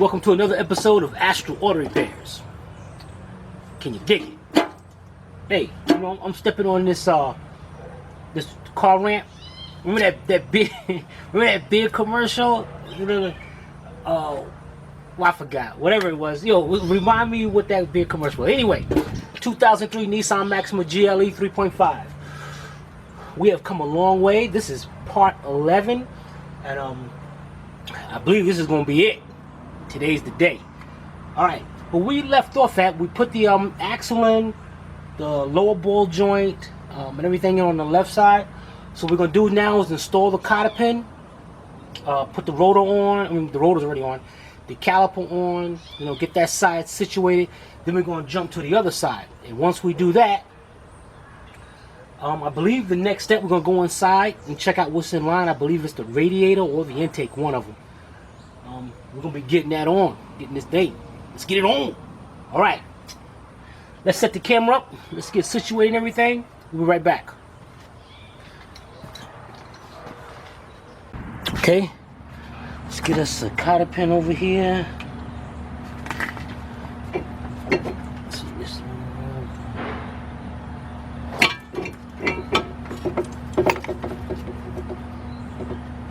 Welcome to another episode of Astral Auto Repairs. Can you dig it? Hey, you know, I'm stepping on this this car ramp. Remember that big remember that big commercial? Well, I forgot. Whatever it was. Yo, remind me what that big commercial was. Anyway, 2003 Nissan Maxima GLE 3.5. We have come a long way. This is part 11, and I believe this is going to be it. Today's the day. Alright, where we left off at, we put the axle in, the lower ball joint, and everything in on the left side. So what we're going to do now is install the cotter pin, put the rotor on. I mean, the rotor's already on. The caliper on, you know, get that side situated. Then we're going to jump to the other side. And once we do that, I believe the next step, we're going to go inside and check out what's in line. I believe it's the radiator or the intake, one of them. We're going to be getting that on, getting this thing. Let's get it on. All right. Let's set the camera up. Let's get situated and everything. We'll be right back. Okay. Let's get us a cotter pin over here. Let's see this one.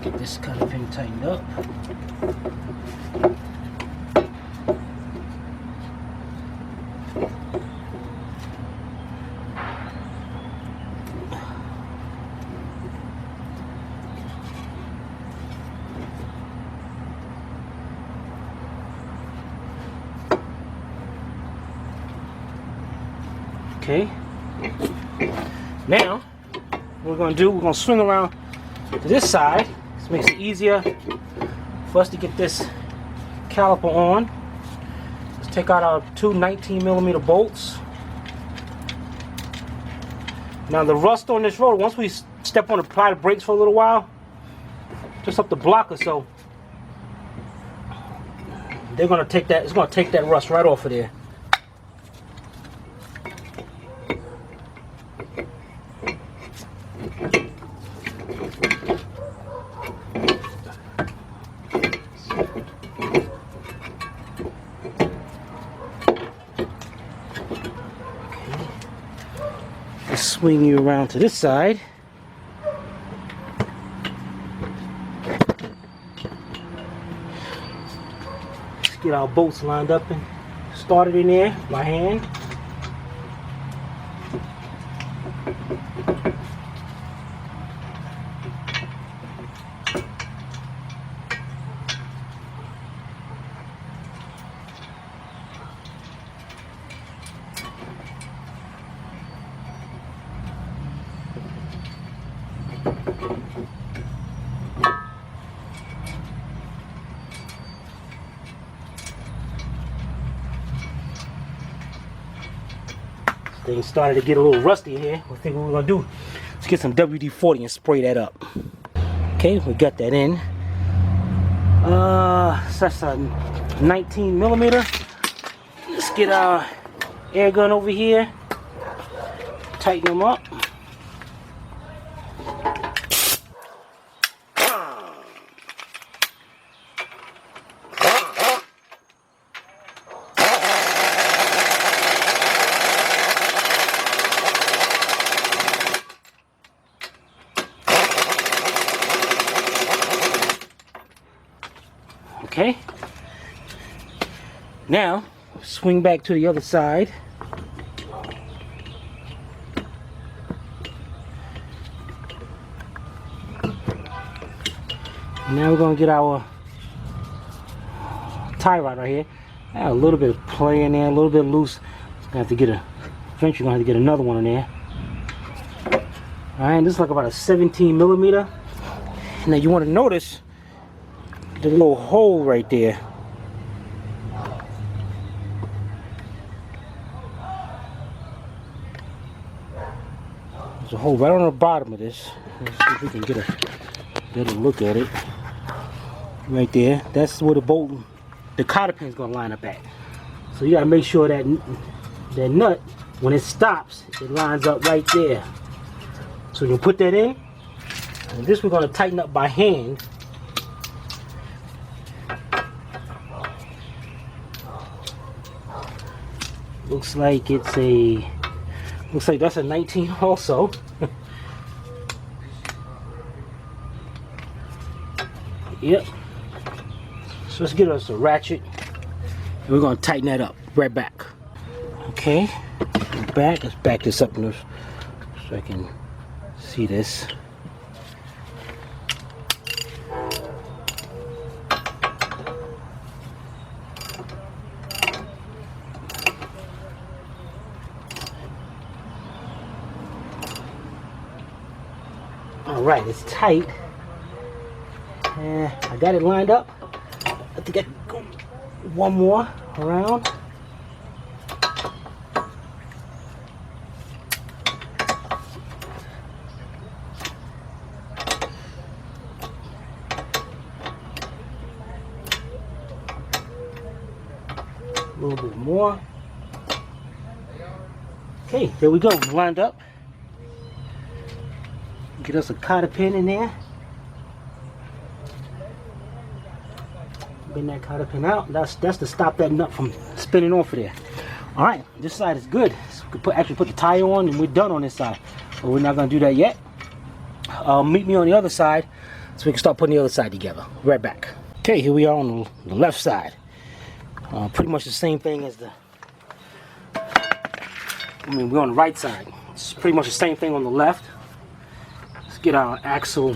Get this cotter pin tightened up. Okay, now what we're going to do, we're going to swing around to this side. This makes it easier for us to get this caliper on. Let's take out our two 19mm bolts. Now the rust on this rotor, once we step on the apply the brakes for a little while, just up the block or so, they're going to take that, it's going to take that rust right off of there. Swing you around to this side. Let's get our bolts lined up and started in there by hand. Things started to get a little rusty here. I think what we're gonna do is get some WD-40 and spray that up. Okay, we got that in. So that's a 19mm. Let's get our air gun over here. Tighten them up. Okay, now swing back to the other side. Now we're going to get our tie rod right here. A little bit of play in there, a little bit loose. Gonna have to get eventually gonna have to get another one in there. Alright, this is like about a 17mm. Now you want to notice the little hole right there. There's a hole right on the bottom of this. Let's see if we can get a better look at it. Right there. That's where the cotter pin is going to line up at. So you got to make sure that nut, when it stops, it lines up right there. So you put that in. And this we're going to tighten up by hand. Looks like that's a 19 also. Yep. So let's get us a ratchet and we're gonna tighten that up. Right back. Okay, back. Let's back this up so I can see this. All right, it's tight. I got it lined up. I think I can go one more around. A little bit more. Okay, there we go, lined up. Get us a cotter pin in there. Bend that cotter pin out. That's to stop that nut from spinning off of there. All right, this side is good. So we can actually put the tire on, and we're done on this side. But we're not gonna do that yet. Meet me on the other side, so we can start putting the other side together. Right back. Okay, here we are on the left side. Pretty much the same thing as we're on the right side. It's pretty much the same thing on the left. Let's get our axle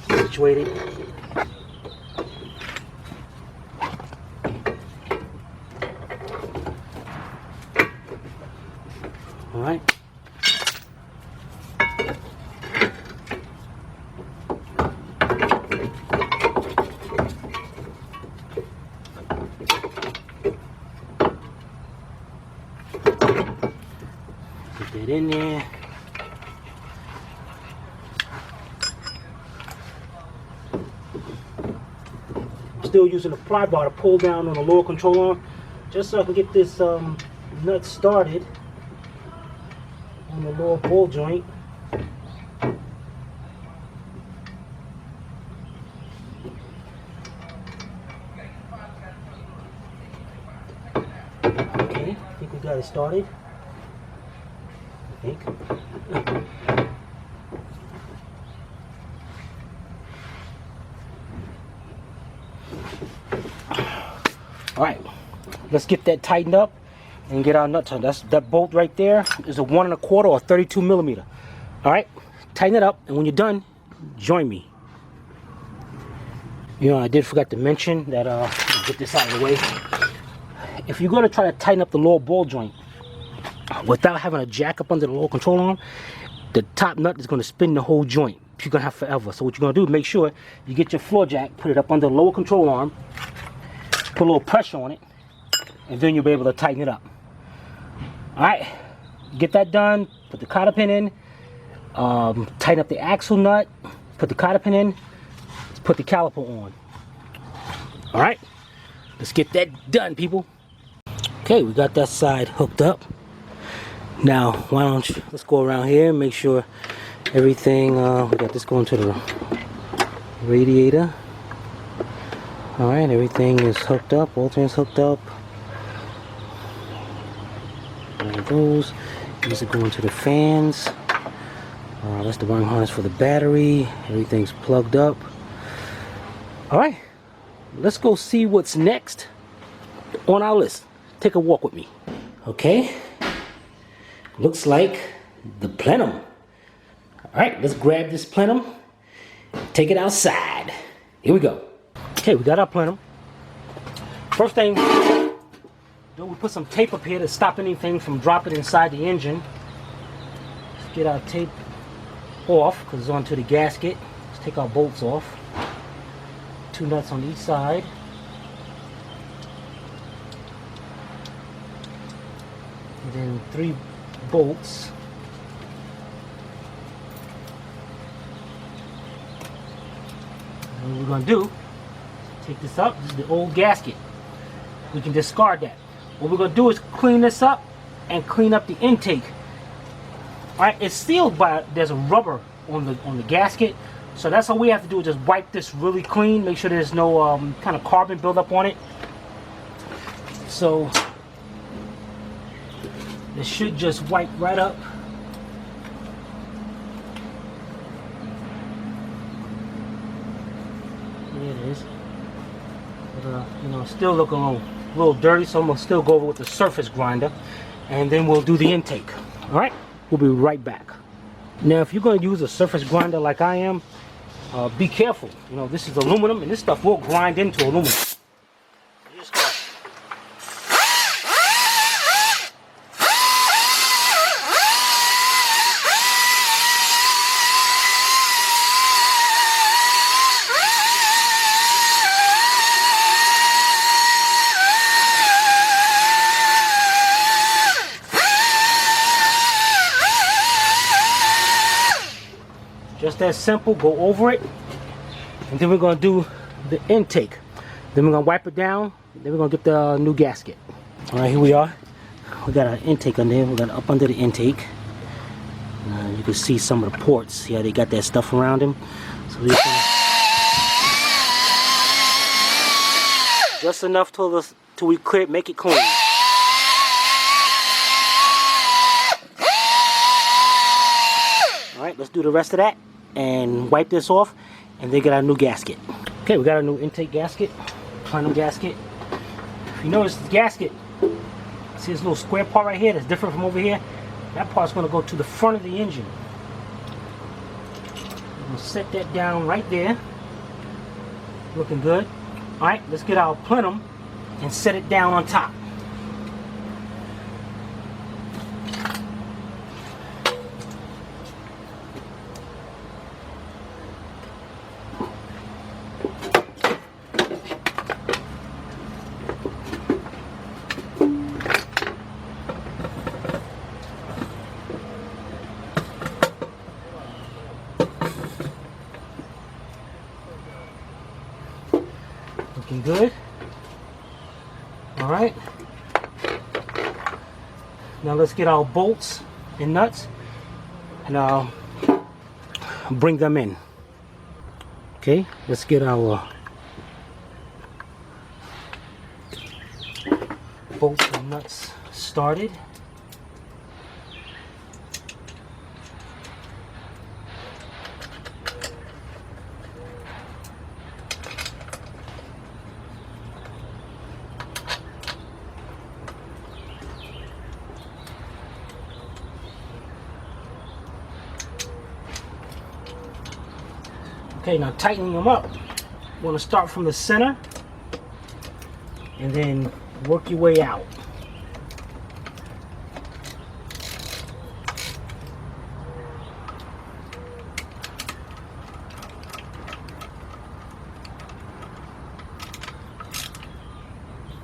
situated. All right. Put that in there. Still using the pry bar to pull down on the lower control arm, just so I can get this nut started on the lower ball joint. Okay, I think we got it started. I think. All right, let's get that tightened up and get our nut tightened. That bolt right there is a 1 1/4 or 32 millimeter. All right, tighten it up, and when you're done, join me. You know, I did forget to mention that. Get this out of the way. If you're going to try to tighten up the lower ball joint without having a jack up under the lower control arm, the top nut is going to spin the whole joint. You're going to have forever. So what you're going to do, make sure you get your floor jack, put it up under the lower control arm, put a little pressure on it, and then you'll be able to tighten it up. All right, get that done. Put the cotter pin in, tighten up the axle nut, put the cotter pin in, put the caliper on. All right, let's get that done, people. Okay, we got that side hooked up. Now, why don't you, let's go around here and make sure everything, we got this going to the radiator. All right, everything is hooked up, alternate's hooked up. All those, these are going to the fans. That's the wiring harness for the battery. Everything's plugged up. All right, let's go see what's next on our list. Take a walk with me. Okay, looks like the plenum. All right, let's grab this plenum, take it outside. Here we go. Okay, we got our plenum. First thing, we put some tape up here to stop anything from dropping inside the engine. Let's get our tape off because it's onto the gasket. Let's take our bolts off. 2 nuts on each side. And then 3 bolts. And what we're going to do, take this up. This is the old gasket. We can discard that. What we're going to do is clean this up and clean up the intake. All right, it's sealed by, there's a rubber on the gasket, So that's all we have to do, is just wipe this really clean, make sure there's no kind of carbon buildup on it. So it should just wipe right up. There it is. But, you know, still look a little dirty, so I'm gonna still go over with the surface grinder, and then we'll do the intake. All right, we'll be right back. Now, if you're gonna use a surface grinder like I am, be careful. You know, this is aluminum, and this stuff will grind into aluminum. Just that simple. Go over it, and then we're gonna do the intake. Then we're gonna wipe it down. Then we're gonna get the new gasket. All right, here we are. We got our intake on there. We got up under the intake. You can see some of the ports. See how they got that stuff around them. So we're gonna just enough till we clear, make it clean. All right, let's do the rest of that and wipe this off, and then get our new gasket. Okay, we got our new intake gasket, plenum gasket. If you notice the gasket, see this little square part right here that's different from over here? That part's going to go to the front of the engine. I'm going to set that down right there. Looking good. All right, let's get our plenum and set it down on top. Looking good. All right. Now let's get our bolts and nuts, and bring them in. Okay, let's get our bolts and nuts started. Okay, now tightening them up. You want to start from the center and then work your way out.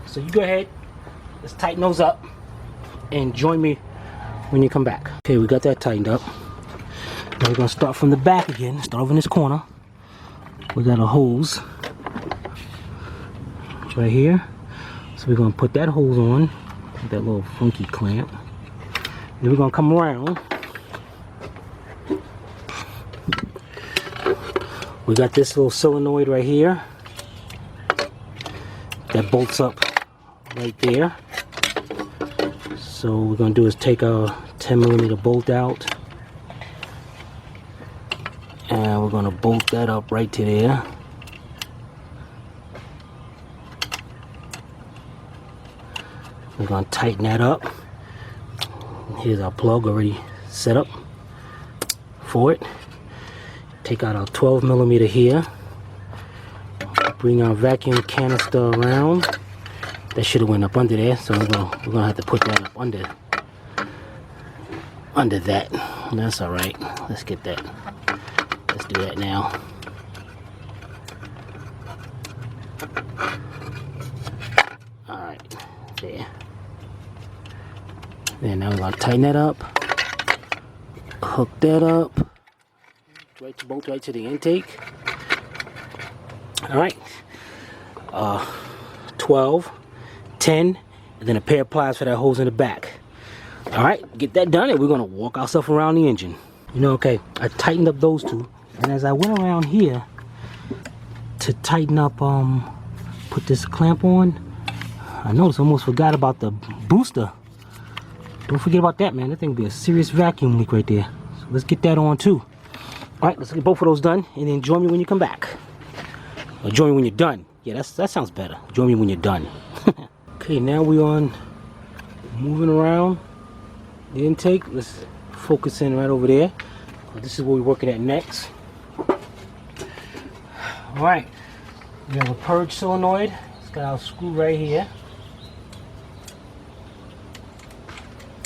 So you go ahead, let's tighten those up and join me when you come back. Okay, we got that tightened up. Now we're going to start from the back again, start over in this corner. We got a hose right here, so we're going to put that hose on with that little funky clamp. Then we're going to come around. We got this little solenoid right here that bolts up right there. So what we're going to do is take a 10mm bolt out, and we're going to bolt that up right to there. We're going to tighten that up. Here's our plug already set up for it. Take out our 12mm here. Bring our vacuum canister around. That should have went up under there, so we're gonna have to put that up under that. That's all right. Let's get that. Let's do that now. All right, there. Then now we're gonna tighten that up. Hook that up. Bolt right to the intake. All right. 12, 10, and then a pair of pliers for that hose in the back. All right, get that done, and we're gonna walk ourselves around the engine. You know, okay, I tightened up those two. And as I went around here to tighten up, put this clamp on, I noticed I almost forgot about the booster. Don't forget about that, man. That thing be a serious vacuum leak right there. So let's get that on too. All right, let's get both of those done, and then join me when you come back. Or join me when you're done. Yeah, that sounds better. Join me when you're done. Okay, now we're on moving around the intake. Let's focus in right over there. This is what we're working at next. All right, we have a purge solenoid. It's got our screw right here.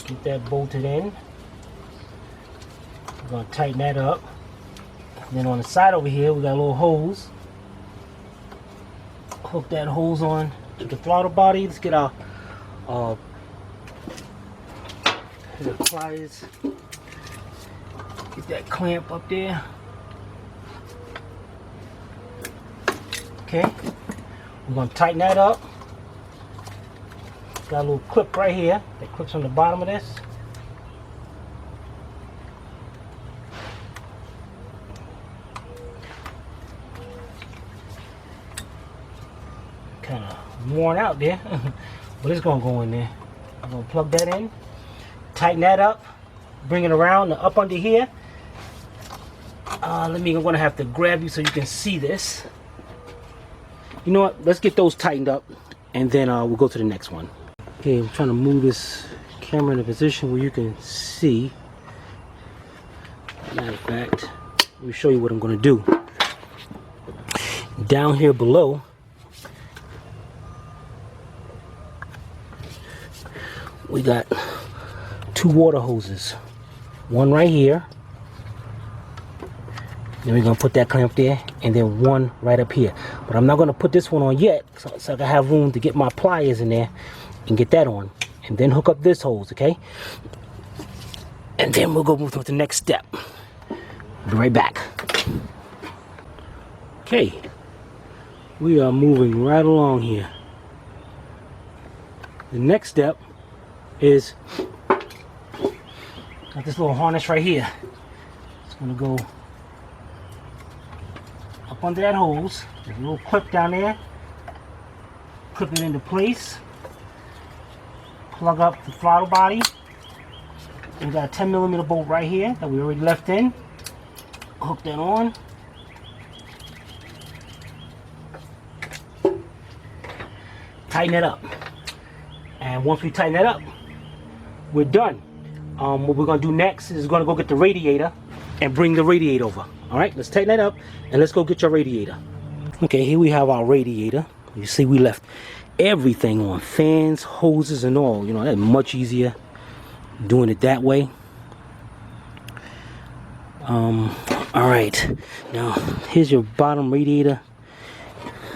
Get that bolted in. We're gonna tighten that up. And then on the side over here, we got a little hose. Hook that hose on to the throttle body. Let's get our the pliers. Get that clamp up there. Okay, we're gonna tighten that up. Got a little clip right here that clips on the bottom of this. Kind of worn out there, but it's gonna go in there. I'm gonna plug that in, tighten that up, bring it around up under here. I'm gonna have to grab you so you can see this. You know what? Let's get those tightened up, and then we'll go to the next one. Okay, I'm trying to move this camera in a position where you can see. Matter of fact, let me show you what I'm gonna do. Down here below, we got two water hoses. One right here. Then we're gonna put that clamp there, and then one right up here. But I'm not gonna put this one on yet, so I can have room to get my pliers in there and get that on, and then hook up this hose, okay? And then we'll go move to the next step. Be right back. Okay, we are moving right along here. The next step is got this little harness right here. It's gonna go up under that hose. There's a little clip down there. Clip it into place. Plug up the throttle body. We got a 10mm bolt right here that we already left in. Hook that on. Tighten it up. And once we tighten that up, we're done. What we're gonna do next is gonna go get the radiator and bring the radiator over. All right, let's tighten that up and let's go get your radiator. Okay, here we have our radiator. You see we left everything on, fans, hoses, and all. You know, that's much easier doing it that way. All right, now here's your bottom radiator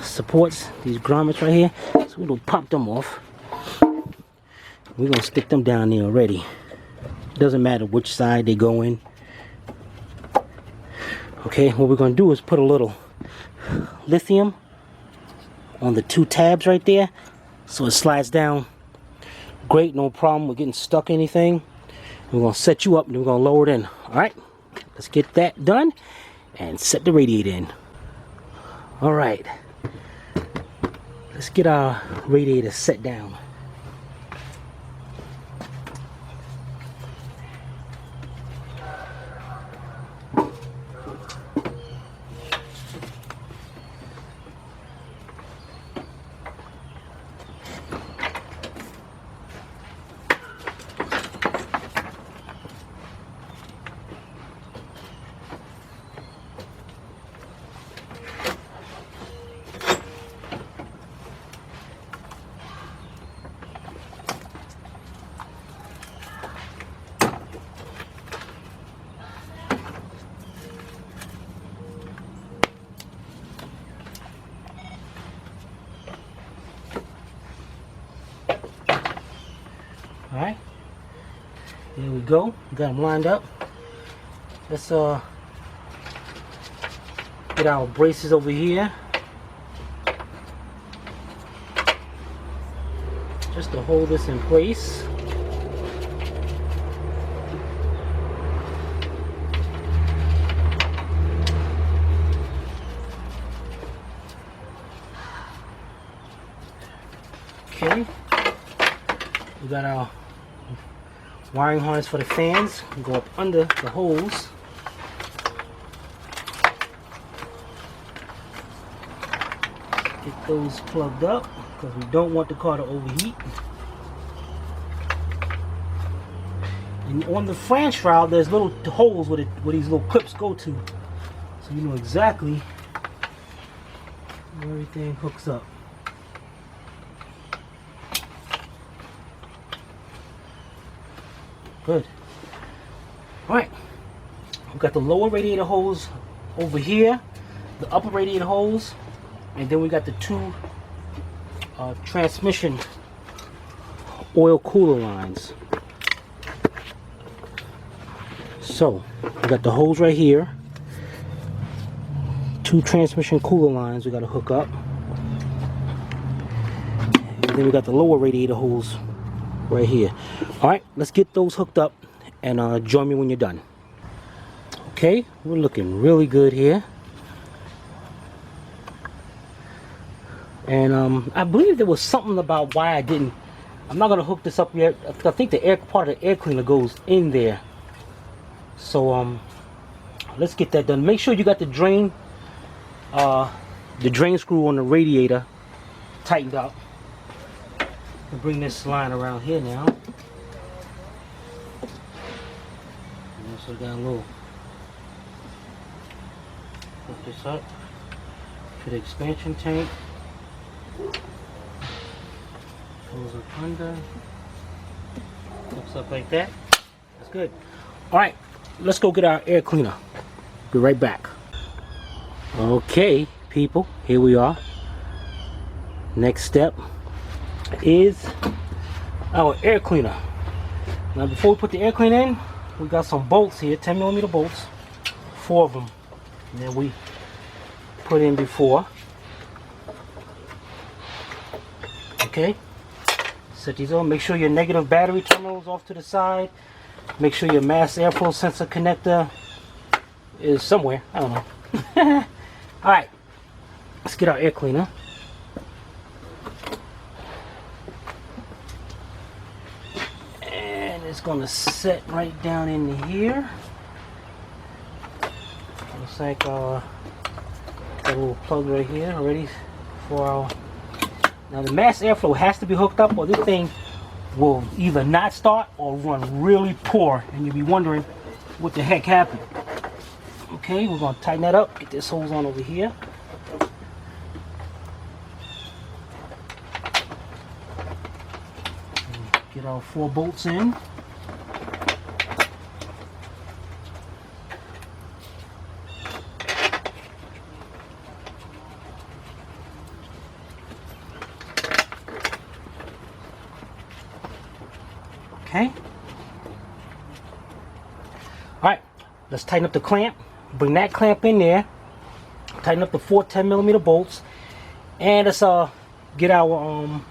supports, these grommets right here. So we're gonna pop them off. We're gonna stick them down there already. Doesn't matter which side they go in. Okay, what we're gonna do is put a little lithium on the two tabs right there, so it slides down great, no problem with getting stuck anything. We're gonna set you up and then we're gonna lower it in. All right, let's get that done and set the radiator in. All right, let's get our radiator set down. Alright, there we go. Got them lined up. Let's get our braces over here, just to hold this in place. Okay. We got our wiring harness for the fans. We go up under the hose. Get those plugged up because we don't want the car to overheat. And on the flange shroud, there's little holes where these little clips go to, so you know exactly where everything hooks up. Good. All right, we've got the lower radiator hose over here, the upper radiator hose, and then we got the two transmission oil cooler lines. So we got the hose right here, two transmission cooler lines we got to hook up, and then we got the lower radiator hose right here. All right, let's get those hooked up and join me when you're done. Okay, we're looking really good here. And I believe there was something about why I'm not gonna hook this up yet. I think the part of the air cleaner goes in there. So let's get that done. Make sure you got the drain screw on the radiator tightened up. We'll bring this line around here now. And also got a little, hook this up to the expansion tank. Goes up under, hooks up like that. That's good. All right, let's go get our air cleaner. Be right back. Okay, people, here we are. Next step is our air cleaner. Now, before we put the air cleaner in, we got some bolts here, 10mm bolts, 4 of them that we put in before. Okay, set these on. Make sure your negative battery terminal is off to the side. Make sure your mass airflow sensor connector is somewhere. I don't know. Alright, let's get our air cleaner. And it's going to set right down in here. Looks like got a little plug right here already for our... Now the mass airflow has to be hooked up or this thing will either not start or run really poor and you'll be wondering what the heck happened. Okay, we're going to tighten that up. Get this hose on over here. Get our 4 bolts in. Okay. Alright, let's tighten up the clamp. Bring that clamp in there. Tighten up the 4 10mm bolts. And let's get our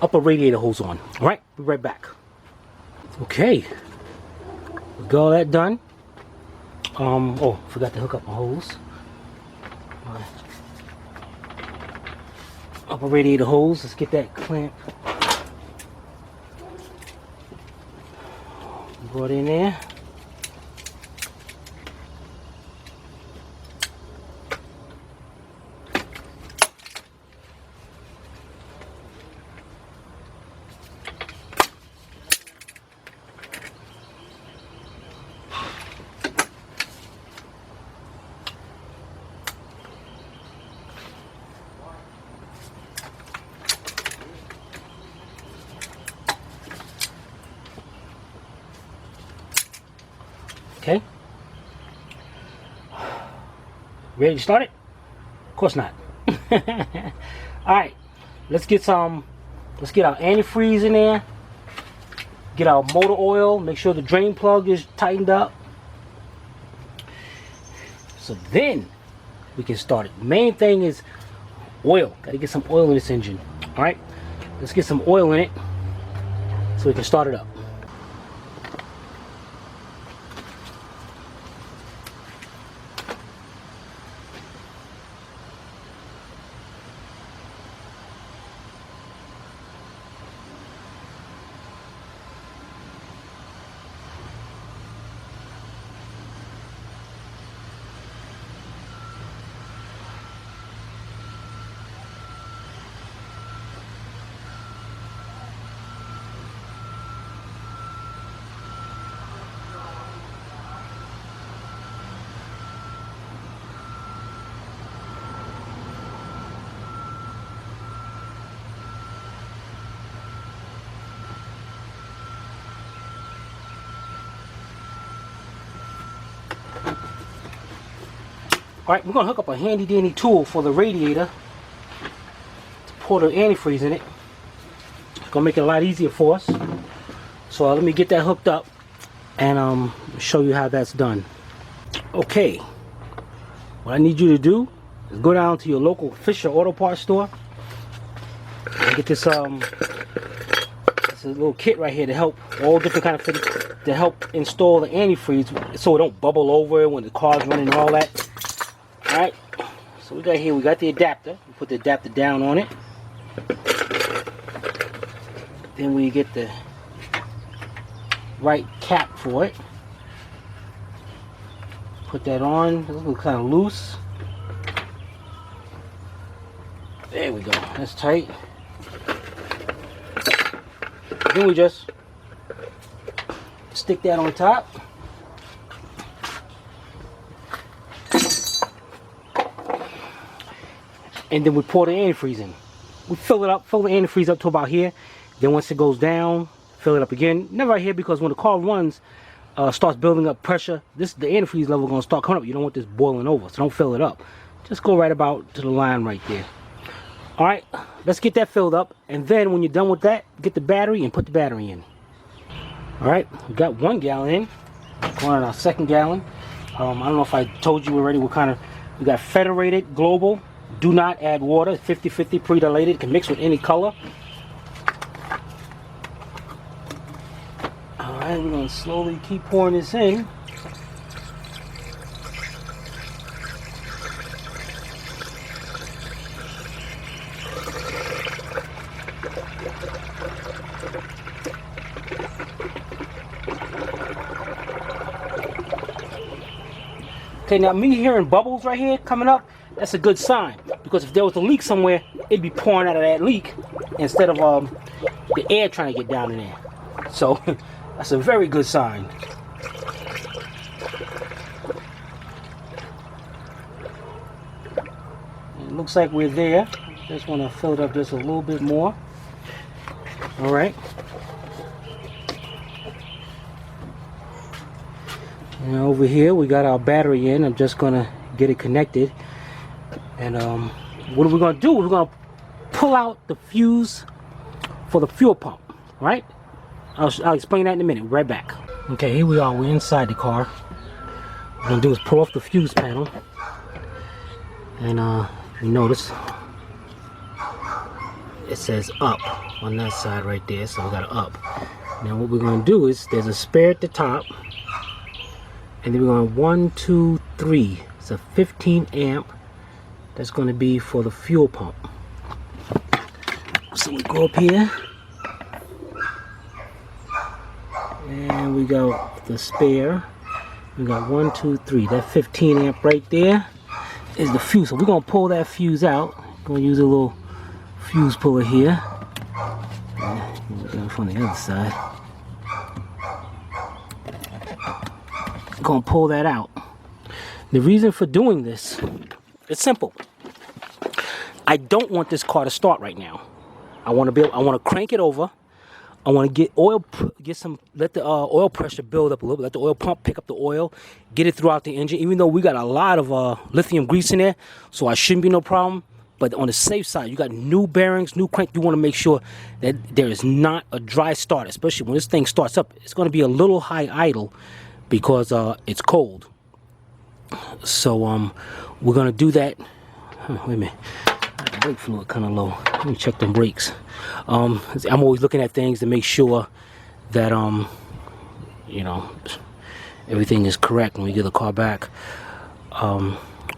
upper radiator hose on. Alright, be right back. Okay. We got all that done. Oh, forgot to hook up my hose. Upper radiator hose. Let's get that clamp brought in there. Okay. Ready to start it? Of course not. Alright. Let's get our antifreeze in there. Get our motor oil. Make sure the drain plug is tightened up. So then we can start it. Main thing is oil. Gotta get some oil in this engine. Alright. Let's get some oil in it so we can start it up. Alright, we're going to hook up a handy dandy tool for the radiator to pour the antifreeze in it. It's going to make it a lot easier for us. So let me get that hooked up and show you how that's done. Okay, what I need you to do is go down to your local Fisher Auto Parts store and get this little kit right here to help, all different kind of fittings to help install the antifreeze so it don't bubble over when the car's running and all that. Alright, so we got the adapter. We put the adapter down on it. Then we get the right cap for it. Put that on. It's a little kind of loose. There we go. That's tight. Then we just stick that on top. And then we pour the antifreeze in. We fill the antifreeze up to about here. Then once it goes down, fill it up again. Never right here, because when the car runs, starts building up pressure, the antifreeze level is going to start coming up. You don't want this boiling over, so don't fill it up. Just go right about to the line right there. Alright, let's get that filled up, and then when you're done with that, get the battery and put the battery in. Alright, we got 1 gallon in. Going on our 2nd gallon. I don't know if I told you already, we got Federated Global. Do not add water, 50-50 pre-dilated, can mix with any color. Alright, we're going to slowly keep pouring this in. Okay, now me hearing bubbles right here coming up, that's a good sign, because if there was a leak somewhere, it'd be pouring out of that leak instead of the air trying to get down in there. So that's a very good sign. It looks like we're there. Just want to fill it up just a little bit more. All right. And over here we got our battery in. I'm just gonna get it connected. And what are we gonna do? We're gonna pull out the fuse for the fuel pump, right? I'll explain that in a minute. Right back. Okay, here we are. We're inside the car. What we're gonna do is pull off the fuse panel, and if you notice, it says up on that side right there. So we got an up. Now what we're gonna do is there's a spare at the top, and then we're going 1, 2, 3. It's a 15 amp. That's going to be for the fuel pump. So we go up here, and we got the spare. We got 1, 2, 3. That 15 amp right there is the fuse. So we're going to pull that fuse out. Going to use a little fuse puller here. We'll go from the other side. Gonna pull that out. The reason for doing this, it's simple. I don't want this car to start right now. I want to crank it over. I want to get oil, let the oil pressure build up a little bit. Let the oil pump pick up the oil, get it throughout the engine. Even though we got a lot of lithium grease in there, so I shouldn't be no problem. But on the safe side, you got new bearings, new crank. You want to make sure that there is not a dry start, especially when this thing starts up. It's going to be a little high idle, because it's cold. So we're gonna do that. Wait a minute, brake fluid kind of low. Let me check them brakes. I'm always looking at things to make sure that you know, everything is correct when we get the car back. All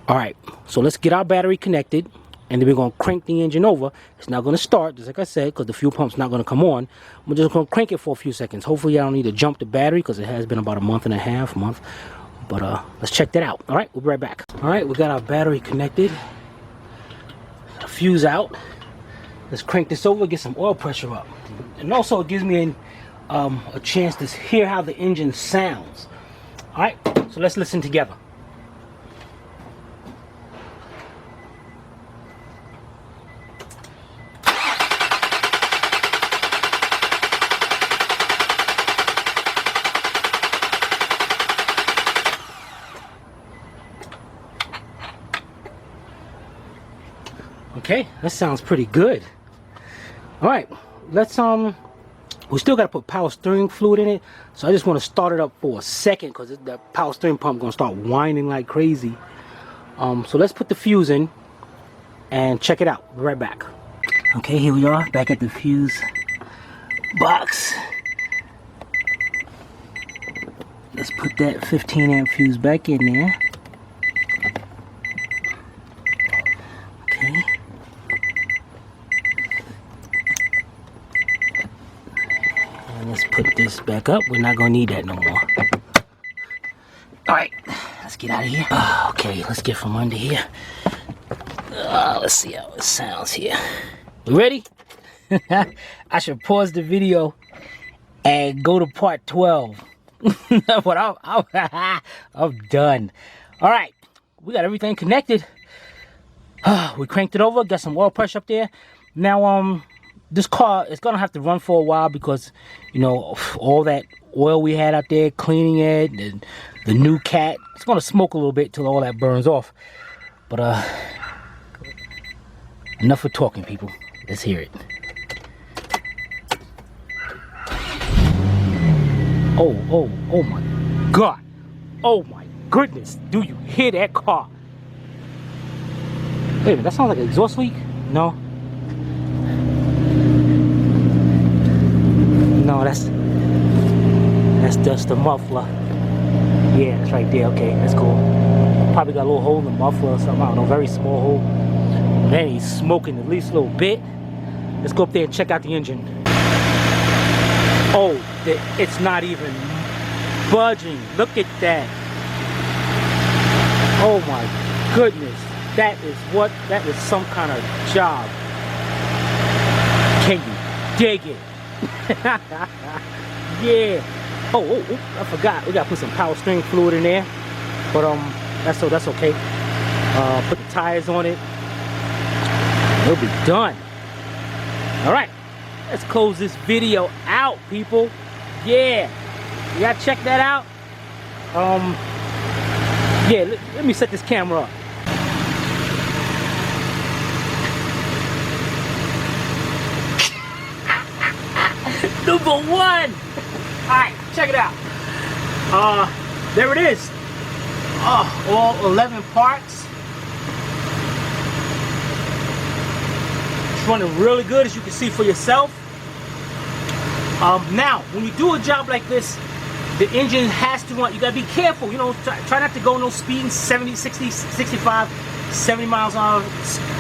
right, so let's get our battery connected, and then we're gonna crank the engine over. It's not gonna start, just like I said, because the fuel pump's not gonna come on. We're just gonna crank it for a few seconds. Hopefully I don't need to jump the battery, because it has been about a month and a half. But let's check that out. All right, we'll be right back. All right, we got our battery connected, a fuse out. Let's crank this over, get some oil pressure up, and also it gives me a chance to hear how the engine sounds. All right, so let's listen together. Okay, that sounds pretty good. All right, let's we still got to put power steering fluid in it, so I just want to start it up for a second because the power steering pump gonna start whining like crazy. So let's put the fuse in and check it out. Be right back. Okay, here we are back at the fuse box. Let's put that 15 amp fuse back in there. Okay. And let's put this back up. We're not gonna need that no more. Alright, let's get out of here. Okay, let's get from under here. Let's see how it sounds here. You ready? I should pause the video and go to part 12. But I'm done. All right, we got everything connected. We cranked it over, got some oil pressure up there. Now this car is gonna have to run for a while because, you know, all that oil we had out there cleaning it, and the new cat, it's gonna smoke a little bit till all that burns off. But enough of talking, people. Let's hear it. Oh my God. Oh my goodness. Do you hear that car? Wait a minute, that sounds like an exhaust leak? No. No, that's just the muffler. Yeah, it's right there. Okay, that's cool. Probably got a little hole in the muffler or something. I don't know, very small hole. Man, he's smoking at least a little bit. Let's go up there and check out the engine. Oh, it's not even budging. Look at that. Oh my goodness. That is some kind of job. Can you dig it? Yeah. Oh, I forgot. We gotta put some power steering fluid in there. But that's okay. Put the tires on it. We'll be done. Alright. Let's close this video out, people. Yeah. You gotta check that out. Yeah, let me set this camera up. Number 1. Alright, check it out. There it is. All 11 parts. It's running really good, as you can see for yourself. Now, when you do a job like this, the engine has to run. You gotta be careful, you know, try not to go no speeding, 70, 60, 65, 70 miles an hour.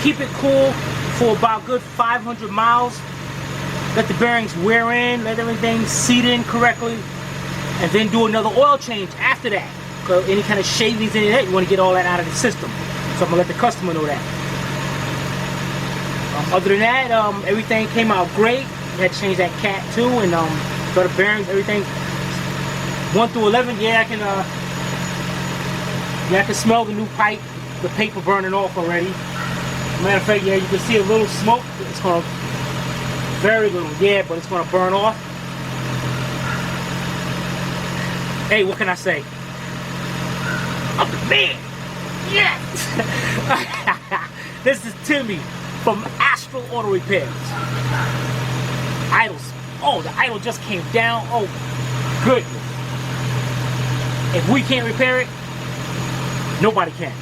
Keep it cool for about good 500 miles. Let the bearings wear in, let everything seat in correctly, and then do another oil change after that. Because any kind of shavings in your head, you want to get all that out of the system. So I'm gonna let the customer know that. Other than that, everything came out great. We had to change that cat too, and got the bearings, everything. 1 through 11, yeah, I can smell the new pipe, the paper burning off already. Matter of fact, yeah, you can see a little smoke. It's gonna, very little, yeah, but it's gonna burn off. Hey, what can I say? I'm the man. Yes. This is Timmy from Astral Auto Repairs. Idles. Oh, the idle just came down. Oh, goodness. If we can't repair it, nobody can.